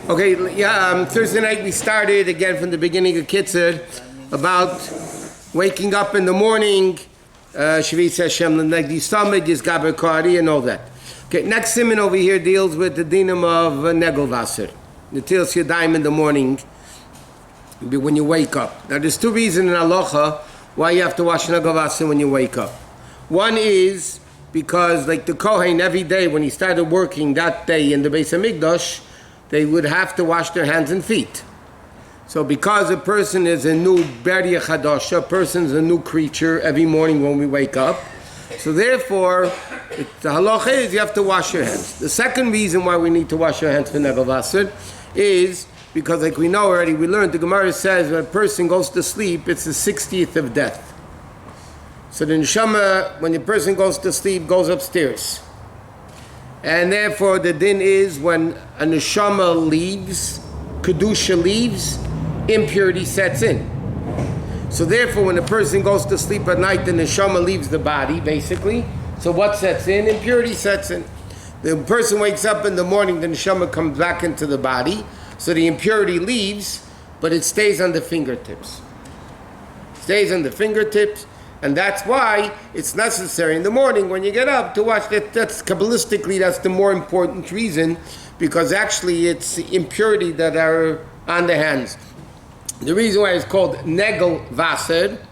Okay, yeah, Thursday night we started again from the beginning of Kitzur about waking up in the morning, Shavit Hashem, Negdi Samid, Yizgaber Kari, and all that. Okay, next siman over here deals with the dinam of Negelwasser. Netilat Yadayim in the morning when you wake up. Now there's two reasons in Halacha why you have to wash Negelwasser when you wake up. One is because like the Kohen every day when he started working that day in the Beis HaMikdash, they would have to wash their hands and feet. So because a person is a new Beria Chadasha, a person is a new creature every morning when we wake up, so therefore the halacha is you have to wash your hands. The second reason why we need to wash your hands for Negelwasser is because like we know already, we learned, the Gemara says when a person goes to sleep, it's the 60th of death. So the neshama, when the person goes to sleep, goes upstairs. And therefore the din is when a neshama leaves, kedusha leaves, impurity sets in. So therefore when a person goes to sleep at night, the neshama leaves the body basically. So what sets in? Impurity sets in. The person wakes up in the morning, the neshama comes back into the body. So the impurity leaves, but it stays on the fingertips. Stays on the fingertips. And that's why it's necessary in the morning when you get up to wash that. That's Kabbalistically, that's the more important reason, because actually it's impurity that are on the hands. The reason why it's called Negelwasser,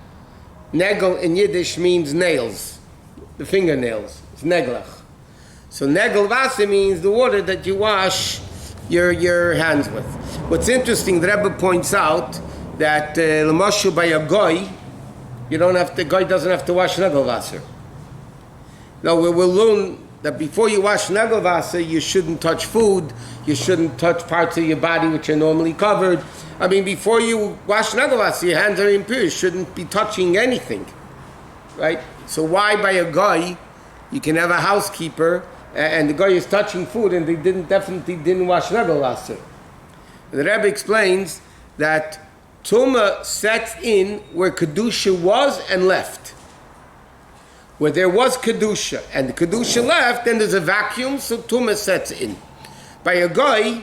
Negel in Yiddish means nails, the fingernails. It's Neglach. So Negelwasser means the water that you wash your hands with. What's interesting, the Rabbi points out that l'moshu by a goy, the guy doesn't have to wash Negelwasser. Now we will learn that before you wash Negelwasser, you shouldn't touch food, you shouldn't touch parts of your body which are normally covered. I mean, before you wash Negelwasser, your hands are impure, you shouldn't be touching anything, right? So why by a guy, you can have a housekeeper, and the guy is touching food, and they definitely didn't wash Negelwasser. The Rebbe explains that Tumah sets in where Kedusha was and left. Where there was Kedusha and the Kedusha left, then there's a vacuum, so Tumah sets in. By a guy,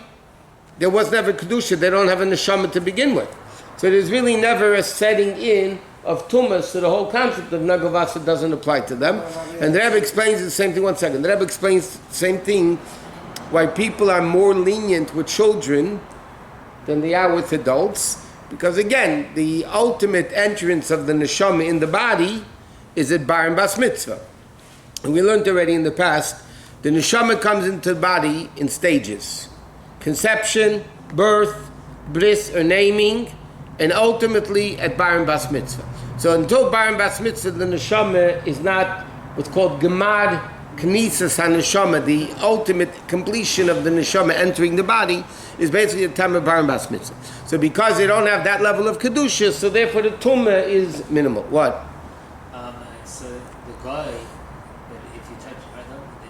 there was never Kedusha, they don't have a neshama to begin with. So there's really never a setting in of Tumah, so the whole concept of Negelwasser doesn't apply to them. And the Rebbe explains the same thing, one second. The Rebbe explains the same thing, why people are more lenient with children than they are with adults. Because again, the ultimate entrance of the neshama in the body is at bar and bas mitzvah. And we learned already in the past, the neshama comes into the body in stages. Conception, birth, bris or naming, and ultimately at bar and bas mitzvah. So until bar and bas mitzvah, the neshama is not what's called gemad knisas ha-neshama, the ultimate completion of the neshama entering the body is basically the time of bar and bas mitzvah. So because they don't have that level of kedusha, so therefore the tumah is minimal. What? So the guy, if you touch,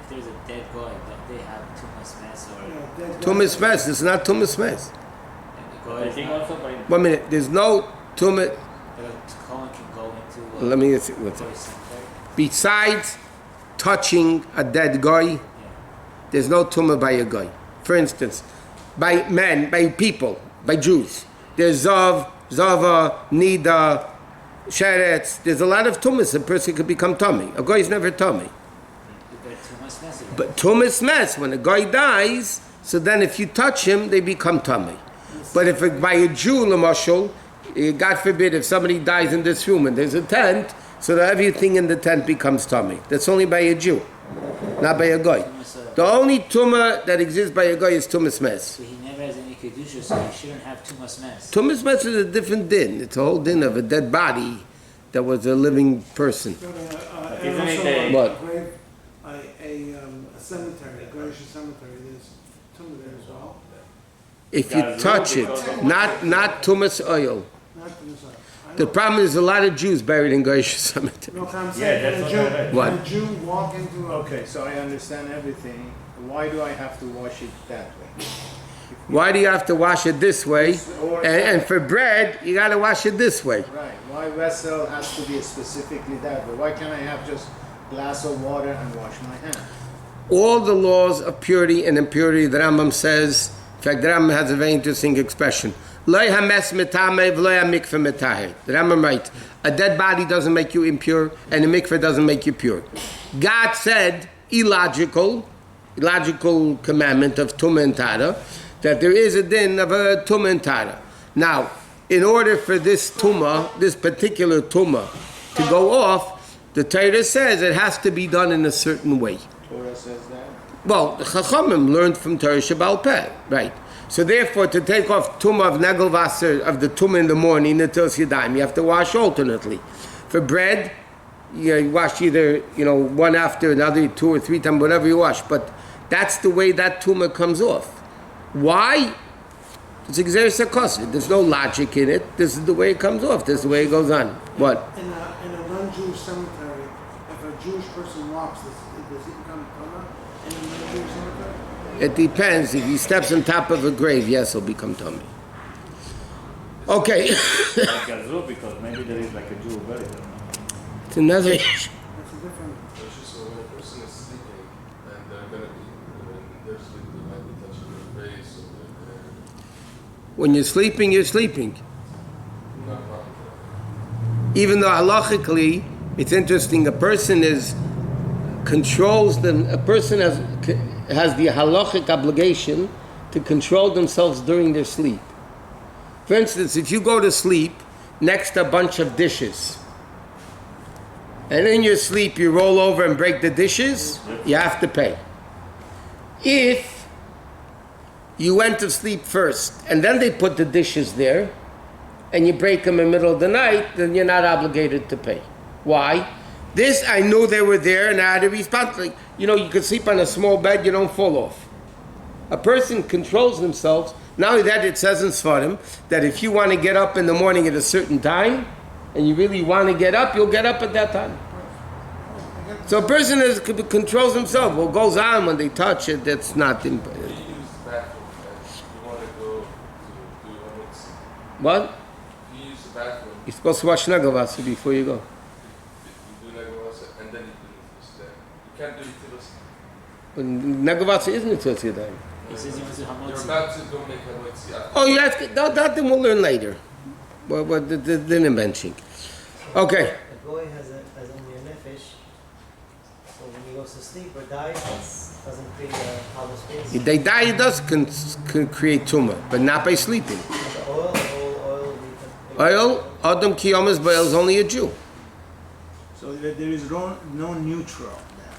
if there's a dead guy, don't they have tumas mess or? Tumas mess. It's not tumas mess. One minute. There's no tumah. The Kohen can go into. Let me see. What's it? Besides touching a dead guy, there's no tumah by a guy. For instance, by men, by people, by Jews. There's Zav, Zava, Nida, Sheretz. There's a lot of tumas. A person could become tummy. A guy is never tummy. But tumas mess, when a guy dies, so then if you touch him, they become tummy. But if by a Jew, l'mashal, God forbid, if somebody dies in this room and there's a tent, so that everything in the tent becomes tummy. That's only by a Jew, not by a guy. The only tumah that exists by a guy is tumas mes. So he never has any kedusha, so he shouldn't have tumas mes. Tumas mes is a different din. It's a whole din of a dead body that was a living person. What? A cemetery, a Goyish cemetery, there's tumah there as well. If you touch it, not tumas oil. Not tumas oil. The problem is a lot of Jews buried in Goyish cemetery. No, I'm saying What? a Jew walk into a... Okay, so I understand everything. Why do I have to wash it that way? Why do you have to wash it this way? And for bread, you got to wash it this way. Right. Why vessel has to be specifically that way? Why can't I have just glass of water and wash my hands? All the laws of purity and impurity, the Rambam says, In fact, the Rambam has a very interesting expression. Lo hames metame v'lo hamikveh metaher. The Rambam writes, a dead body doesn't make you impure, and a mikveh doesn't make you pure. God said, illogical commandment of tumah and tara, that there is a din of a tumah and tara. Now, in order for this tumah, this particular tumah, to go off, the Torah says it has to be done in a certain way. Torah says that. Well, the Chachamim learned from Torah Shabbal Peh, right? So therefore, to take off tumah of negel vaser, of the tumah in the morning, Netilat Yadayim, you have to wash alternately. For bread, you wash either, one after another, 2 or 3 times, whatever you wash. But that's the way that tumah comes off. Why? It's exeris hakosid. There's no logic in it. This is the way it comes off. This is the way it goes on. What? In a non-Jewish cemetery, if a Jewish person walks, does he become Tama in a non-Jewish cemetery? It depends. If he steps on top of a grave, yes, he'll become tummy. Okay. Like a zoo, because maybe there is like a Jew buried. It's another issue. That's a different. So when a person is sleeping and they're going to be, when they're sleeping, they might be touching their face or their When you're sleeping, you're sleeping. not proper. Even though halachically, it's interesting, a person has the halachic obligation to control themselves during their sleep. For instance, if you go to sleep next to a bunch of dishes, and in your sleep you roll over and break the dishes, you have to pay. If you went to sleep first, and then they put the dishes there, and you break them in the middle of the night, then you're not obligated to pay. Why? This, I knew they were there, and I had to be responsible. You could sleep on a small bed, you don't fall off. A person controls themselves. Not only that, it says in Sfarim that if you want to get up in the morning at a certain time, and you really want to get up, you'll get up at that time. So a person controls himself. What goes on when they touch it, that's not important. If you use the bathroom and you want to go to do your own thing. What? If you use the bathroom, You're supposed to wash Nagavasa before you go. you do like Rosa and then you do this. You can't do it till Nagavasa isn't it Netilat Yadayim? He says he wants to you're hamotzi. about to go make a motzi. Oh, you have to, that then we'll learn later. What the mentioning. Okay. A goy has only a nefesh, so when he goes to sleep or dies, it doesn't create a hollow space. If they die, it does can create tumor, but not by sleeping. The oil, Adam Kiyomas Baal is only a Jew. So there is no neutral there.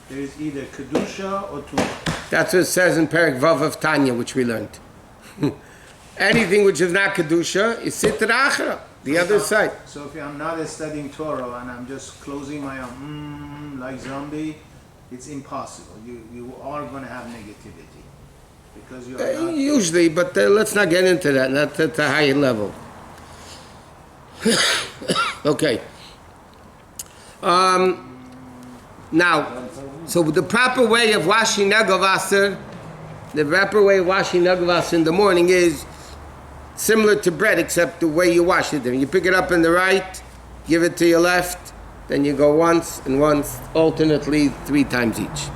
There is either Kedusha or Tumah. That's what it says in Perek Vav of Tanya, which we learned. Anything which is not Kedusha is Sitra Achra, the other side. So if I'm not studying Torah and I'm just closing my own, like zombie, it's impossible. You are going to have negativity. Because you are not... Usually, but let's not get into that, not at a higher level. Okay. Now, so the proper way of washing Nagavaser, in the morning is similar to bread, except the way you wash it. You pick it up in the right, give it to your left, then you go once and once, alternately 3 times each.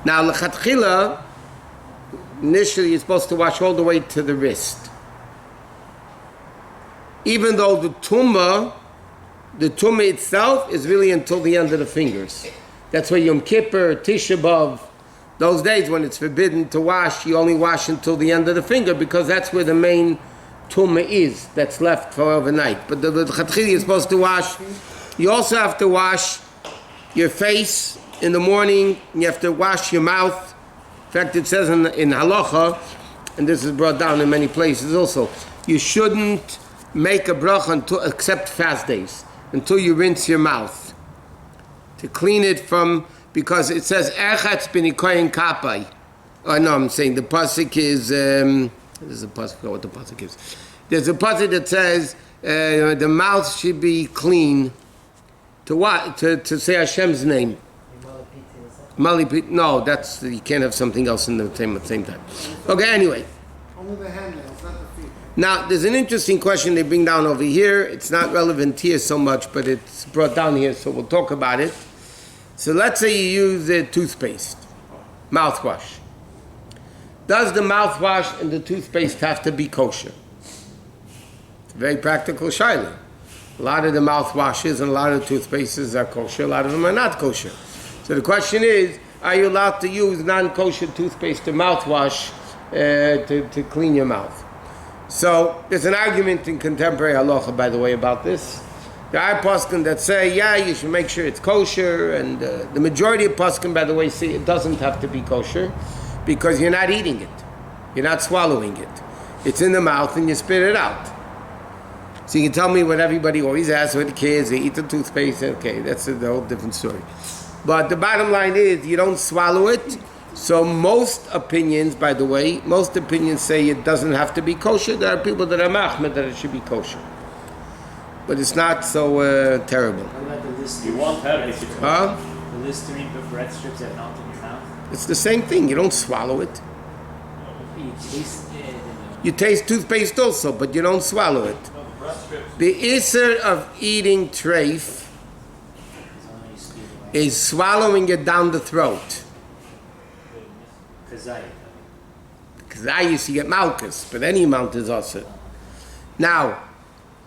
Now, l'chatchila, initially you're supposed to wash all the way to the wrist. Even though the tumah itself is really until the end of the fingers. That's why Yom Kippur, Tisha B'Av, those days when it's forbidden to wash, you only wash until the end of the finger because that's where the main tumah is that's left for overnight. But the chatchila you're supposed to wash. You also have to wash your face in the morning. You have to wash your mouth. In fact, it says in Halacha, and this is brought down in many places also, you shouldn't make a bracha except fast days, until you rinse your mouth. To clean it from, because it says, Echatz b'nikoyin kapai. Oh no, I'm saying the pasuk is, there's a pasuk, I forgot what the pasuk is. There's a pasuk that says, the mouth should be clean to what? To say Hashem's name. Malipit, no, that's, you can't have something else in the same time. Okay, anyway. Only the handnails, not the feet. Now, there's an interesting question they bring down over here. It's not relevant here so much, but it's brought down here, so we'll talk about it. So let's say you use toothpaste, mouthwash. Does the mouthwash and the toothpaste have to be kosher? It's a very practical shaila. A lot of the mouthwashes and a lot of the toothpastes are kosher, a lot of them are not kosher. So the question is, are you allowed to use non-kosher toothpaste or mouthwash to clean your mouth? So there's an argument in contemporary halacha, by the way, about this. There are poskim that say, yeah, you should make sure it's kosher, and the majority of poskim, by the way, say it doesn't have to be kosher because you're not eating it. You're not swallowing it. It's in the mouth and you spit it out. So you can tell me what everybody always asks with the kids, they eat the toothpaste, okay, that's a whole different story. But the bottom line is, you don't swallow it. So most opinions, by the way, most opinions say it doesn't have to be kosher. There are people that are machmed that it should be kosher. But it's not so terrible. What about the Listerine? You won't have it if it's Huh? The Listerine bread strips that melt in your mouth? It's the same thing. You don't swallow it. You taste it. You taste toothpaste also, but you don't swallow it. The isser of eating treif is swallowing it down the throat. Because I used to get malchus, but any amount is also. Now,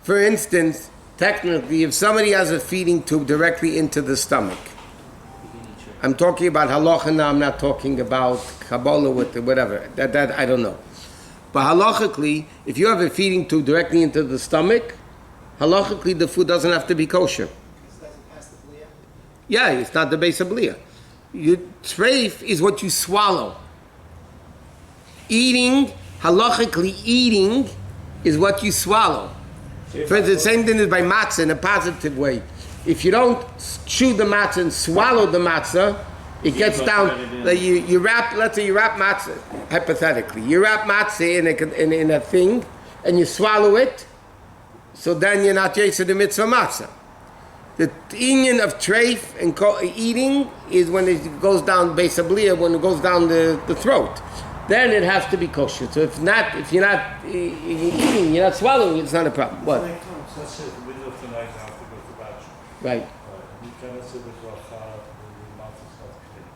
for instance, technically, if somebody has a feeding tube directly into the stomach, I'm talking about halacha now, I'm not talking about Kabbalah with whatever, that I don't know. But halachically, if you have a feeding tube directly into the stomach, halachically the food doesn't have to be kosher. Yeah, it's not the base of bliya. Treif is what you swallow. Eating, halachically eating, is what you swallow. For instance, the same thing is by matzah in a positive way. If you don't chew the matzah and swallow the matzah, it gets down. Like you wrap, let's say you wrap matzah, hypothetically. You wrap matzah in a thing, and you swallow it, so then you're not yesed the mitzvah matzah. The inyan of treif and eating is when it goes down base of bliya, when it goes down the throat. Then it has to be kosher. So if you're not eating, you're not swallowing, it's not a problem. What? Let's say the middle of the night I have to go to the bathroom. Right. You cannot say the bracha, the mouth is not clean.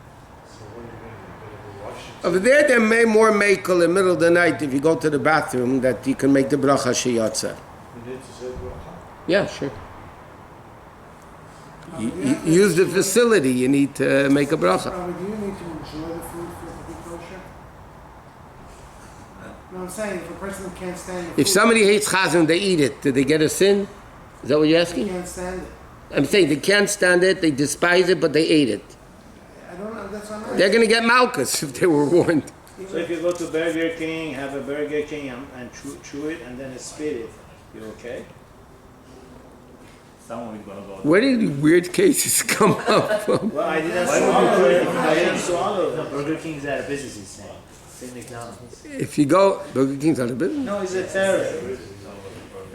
So what are you going to do? You better wash it. Over there, they're more makel in the middle of the night if you go to the bathroom that you can make the bracha sheyatza. You need to say bracha. Yeah, sure. You use the facility, you need to make a bracha. Rabbi, do you need to enjoy the food for it to be kosher? No, I'm saying if a person can't stand the food, If somebody hates chazan, they eat it. Do they get a sin? Is that what you're they asking? can't stand it. I'm saying they can't stand it, they despise it, but they ate it. I don't know. That's what I'm They're going to get malchus if they were warned. So if you go to Burger King, have a Burger King and chew it and then spit it, you okay? Someone is gonna go. Where did these weird cases come up from? Well, I didn't swallow it. I didn't swallow No, it. Burger King's out of business, he's saying. Same McDonald's. If you go, Burger King's out of business. No, it's a terror.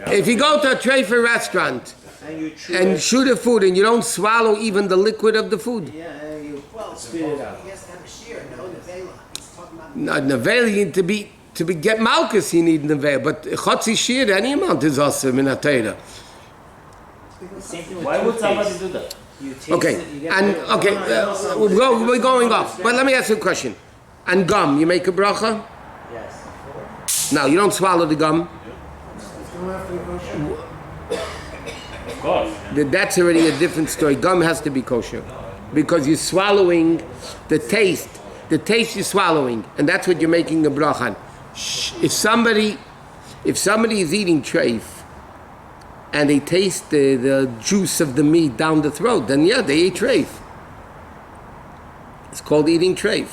If you go to a treifa restaurant And you chew and it. chew the food and you don't swallow even the liquid of the food, Yeah, and you spit it out. He has to have a shear, no nevela. He's talking about not nevel, you need to get malchus, you need nevel. But chotzi shir, any amount is also minatera. Same thing with Why would somebody toothpaste. do that? You taste Okay, it, you get and it. okay, we're going off. But let me ask you a question. And gum, you make a bracha? Yes. No, you don't swallow the gum. It's going to have to be kosher. Of course. That's already a different story. Gum has to be kosher because you're swallowing the taste. The taste you're swallowing, and that's what you're making the bracha on. If somebody is eating treif and they taste the juice of the meat down the throat, then yeah, they ate treif. It's called eating treif.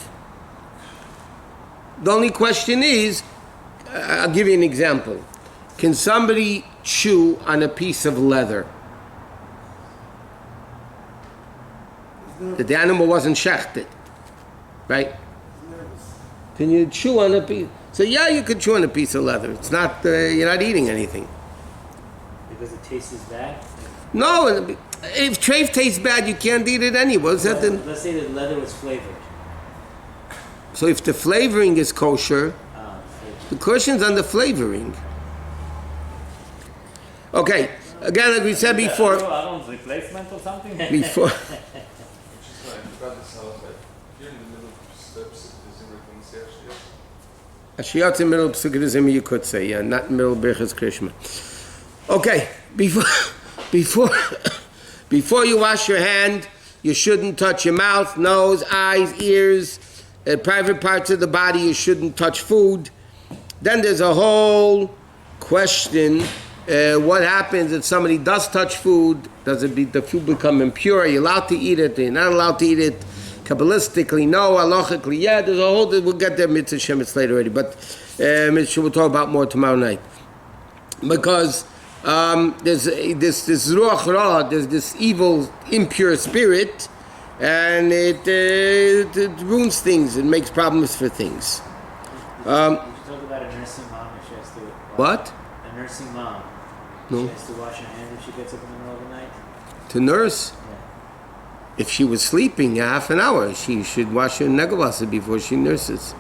The only question is, I'll give you an example. Can somebody chew on a piece of leather? That the animal wasn't shechted, right? Can you chew on a piece? So yeah, you could chew on a piece of leather. It's not, you're not eating anything. Because it tastes bad. No, if treif tastes bad, you can't eat it anyway. Is that the- Let's say the leather was flavored. So if the flavoring is kosher, Flavored. the question's on the flavoring. Okay, again, like we said before, Aaron's replacement or something? before, Which is fine. You've got this halacha. If you're in the middle of steps, is everything serious? Ashiyatz in middle of Psukkah you could say, yeah, not in middle of Birchas Krishma. Okay, before you wash your hand, you shouldn't touch your mouth, nose, eyes, ears, private parts of the body. You shouldn't touch food. Then there's a whole question: what happens if somebody does touch food? Does the food become impure? Are you allowed to eat it? Are you not allowed to eat it? Kabbalistically, no. Halachically, yeah. There's a whole. We'll get there, Mitzvah Shemitz, later already, but we'll talk about more tomorrow night. Because there's this ruach ra, there's this evil, impure spirit, and it ruins things. It makes problems for things. Did you talk about a nursing mom if she has to What? A nursing mom. No. She has to wash her hands if she gets up in the middle of the night? To nurse? Yeah. If she was sleeping half an hour, she should wash her negavasa before she nurses.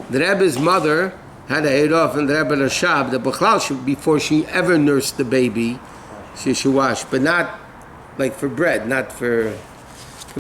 The Rebbe's mother had a head off, and the Rebbe Rashab, the Bechlal, before she ever nursed the baby, she should wash, but not like for bread, not for